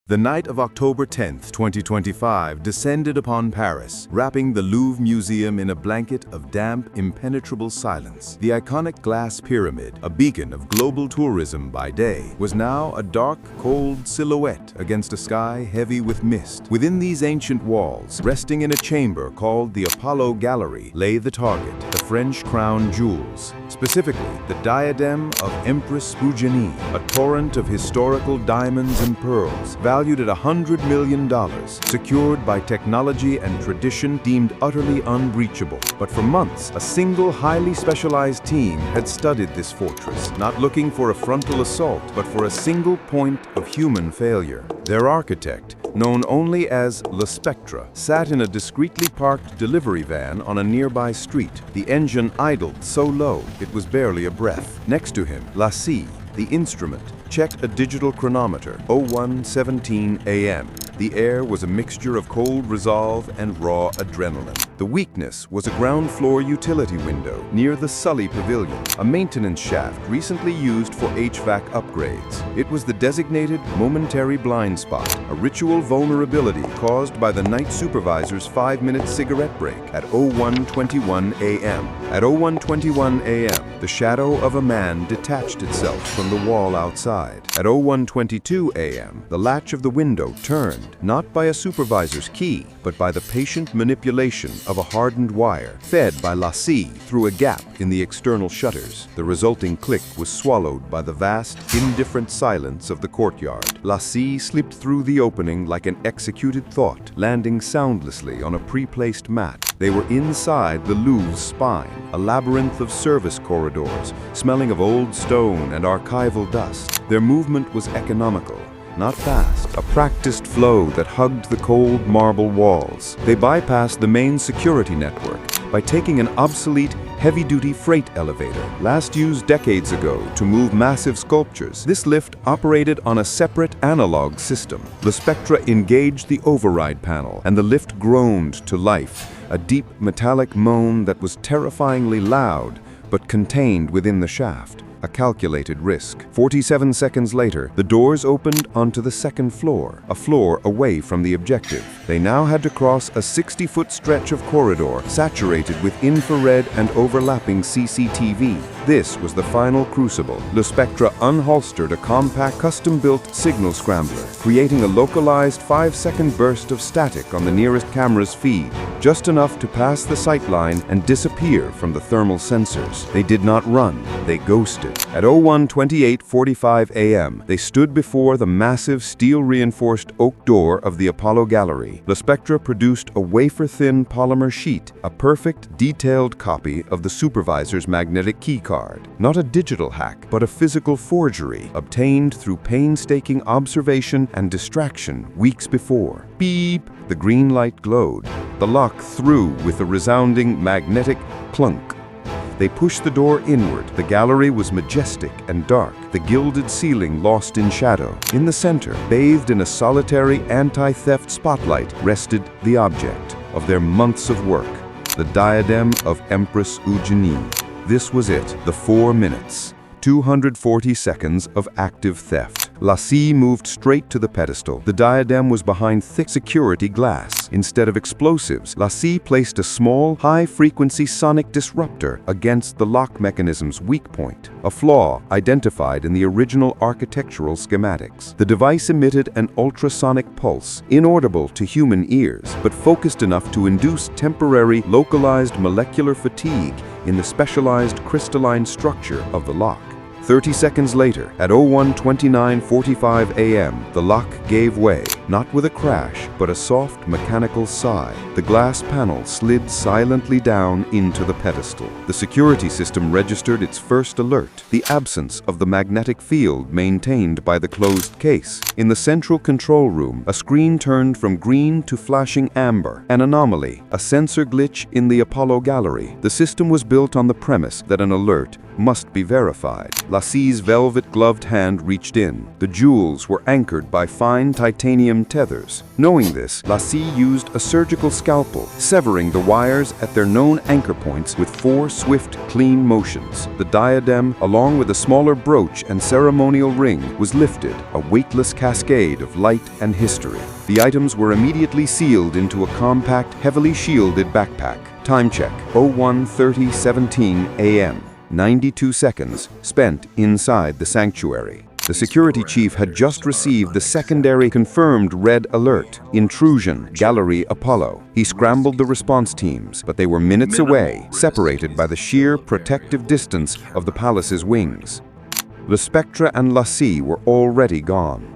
The night of October 10, 2025 descended upon Paris, wrapping the Louvre Museum in a blanket of damp, impenetrable silence. The iconic glass pyramid, a beacon of global tourism by day, was now a dark, cold silhouette against a sky heavy with mist. Within these ancient walls, resting in a chamber called the Apollo Gallery, lay the target, the French crown jewels. Specifically, the Diadem of Empress Eugénie, a torrent of historical diamonds and pearls, valued at $100 million, secured by technology and tradition deemed utterly unbreachable. But for months, a single highly specialized team had studied this fortress, not looking for a frontal assault, but for a single point of human failure. Their architect, known only as Le Spectre, sat in a discreetly parked delivery van on a nearby street. The engine idled so low, it was barely a breath. Next to him, Lassie, the instrument, checked a digital chronometer, 01:17 a.m. The air was a mixture of cold resolve and raw adrenaline. The weakness was a ground-floor utility window near the Sully Pavilion, a maintenance shaft recently used for HVAC upgrades. It was the designated momentary blind spot, a ritual vulnerability caused by the night supervisor's 5-minute cigarette break at 01:21 a.m. At 01:21 a.m., the shadow of a man detached itself from the wall outside. At 01:22 a.m., the latch of the window turned, not by a supervisor's key, but by the patient manipulation of a hardened wire, fed by Lassie through a gap in the external shutters. The resulting click was swallowed by the vast, indifferent silence of the courtyard. Lassie slipped through the opening like an executed thought, landing soundlessly on a pre-placed mat. They were inside the Louvre's spine, a labyrinth of service corridors, smelling of old stone and archival dust. Their movement was economical, not fast, a practiced flow that hugged the cold marble walls. They bypassed the main security network by taking an obsolete, heavy-duty freight elevator, last used decades ago to move massive sculptures. This lift operated on a separate analog system. The Spectre engaged the override panel, and the lift groaned to life, a deep metallic moan that was terrifyingly loud, but contained within the shaft. A calculated risk. 47 seconds later, the doors opened onto the second floor, a floor away from the objective. They now had to cross a 60-foot stretch of corridor saturated with infrared and overlapping CCTV. This was the final crucible. Le Spectre unholstered a compact, custom-built signal scrambler, creating a localized 5-second burst of static on the nearest camera's feed, just enough to pass the sightline and disappear from the thermal sensors. They did not run, they ghosted. At 01:28:45 a.m., they stood before the massive steel-reinforced oak door of the Apollo Gallery. Le Spectre produced a wafer-thin polymer sheet, a perfect, detailed copy of the supervisor's magnetic keycard. Not a digital hack, but a physical forgery, obtained through painstaking observation and distraction weeks before. Beep! The green light glowed. The lock threw with a resounding magnetic clunk. They pushed the door inward. The gallery was majestic and dark, the gilded ceiling lost in shadow. In the center, bathed in a solitary anti-theft spotlight, rested the object of their months of work, the Diadem of Empress Eugénie. This was it, the 4 minutes, 240 seconds of active theft. Lassie moved straight to the pedestal. The diadem was behind thick security glass. Instead of explosives, Lassie placed a small, high-frequency sonic disruptor against the lock mechanism's weak point, a flaw identified in the original architectural schematics. The device emitted an ultrasonic pulse, inaudible to human ears, but focused enough to induce temporary, localized molecular fatigue in the specialized crystalline structure of the lock. 30 seconds later, at 01:29:45 a.m., the lock gave way, not with a crash, but a soft mechanical sigh. The glass panel slid silently down into the pedestal. The security system registered its first alert, the absence of the magnetic field maintained by the closed case. In the central control room, a screen turned from green to flashing amber, an anomaly, a sensor glitch in the Apollo Gallery. The system was built on the premise that an alert must be verified. Lassie's velvet-gloved hand reached in. The jewels were anchored by fine titanium tethers. Knowing this, Lassie used a surgical scalpel, severing the wires at their known anchor points with 4 swift, clean motions. The diadem, along with a smaller brooch and ceremonial ring, was lifted, a weightless cascade of light and history. The items were immediately sealed into a compact, heavily shielded backpack. Time check, 01:30:17 a.m. 92 seconds spent inside the sanctuary. The security chief had just received the secondary confirmed red alert, intrusion, Gallery Apollo. He scrambled the response teams, but they were minutes away, separated by the sheer protective distance of the palace's wings. Le Spectre and Lassie were already gone.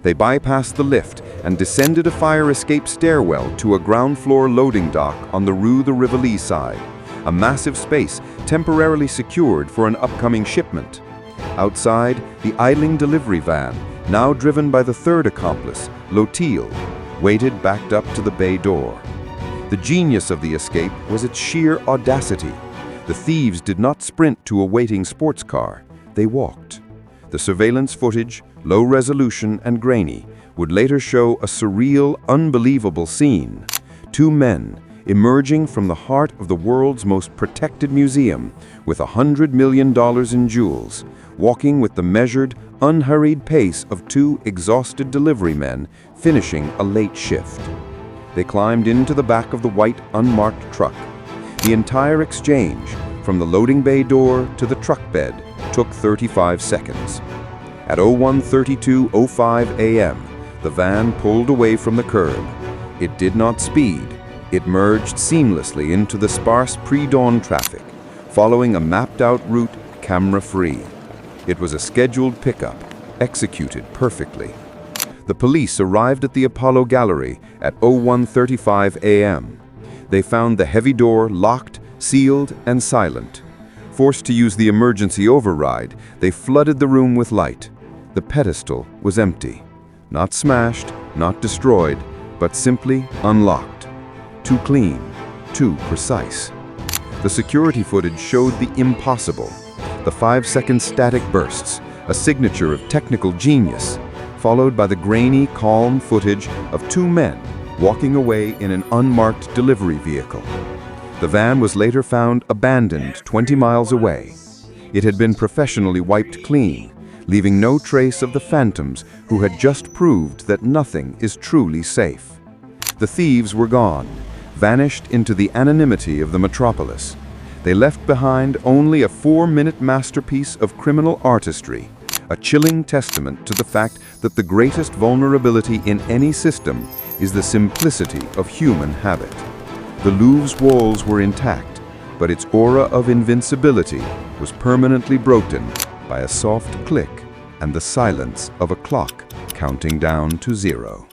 They bypassed the lift and descended a fire escape stairwell to a ground-floor loading dock on the Rue de Rivoli side, a massive space temporarily secured for an upcoming shipment. Outside, the idling delivery van, now driven by the third accomplice, Lotil, waited backed up to the bay door. The genius of the escape was its sheer audacity. The thieves did not sprint to a waiting sports car, they walked. The surveillance footage, low resolution and grainy, would later show a surreal, unbelievable scene. 2 men, emerging from the heart of the world's most protected museum, with $100 million in jewels, walking with the measured, unhurried pace of 2 exhausted delivery men finishing a late shift. They climbed into the back of the white, unmarked truck. The entire exchange, from the loading bay door to the truck bed, took 35 seconds. At 01:32:05 a.m., the van pulled away from the curb. It did not speed. It merged seamlessly into the sparse pre-dawn traffic, following a mapped-out route camera-free. It was a scheduled pickup, executed perfectly. The police arrived at the Apollo Gallery at 01:35 a.m. They found the heavy door locked, sealed, and silent. Forced to use the emergency override, they flooded the room with light. The pedestal was empty. Not smashed, not destroyed, but simply unlocked. Too clean, too precise. The security footage showed the impossible. The 5-second static bursts, a signature of technical genius, followed by the grainy, calm footage of 2 men walking away in an unmarked delivery vehicle. The van was later found abandoned 20 miles away. It had been professionally wiped clean, leaving no trace of the phantoms who had just proved that nothing is truly safe. The thieves were gone, vanished into the anonymity of the metropolis. They left behind only a 4-minute masterpiece of criminal artistry, a chilling testament to the fact that the greatest vulnerability in any system is the simplicity of human habit. The Louvre's walls were intact, but its aura of invincibility was permanently broken by a soft click and the silence of a clock counting down to 0.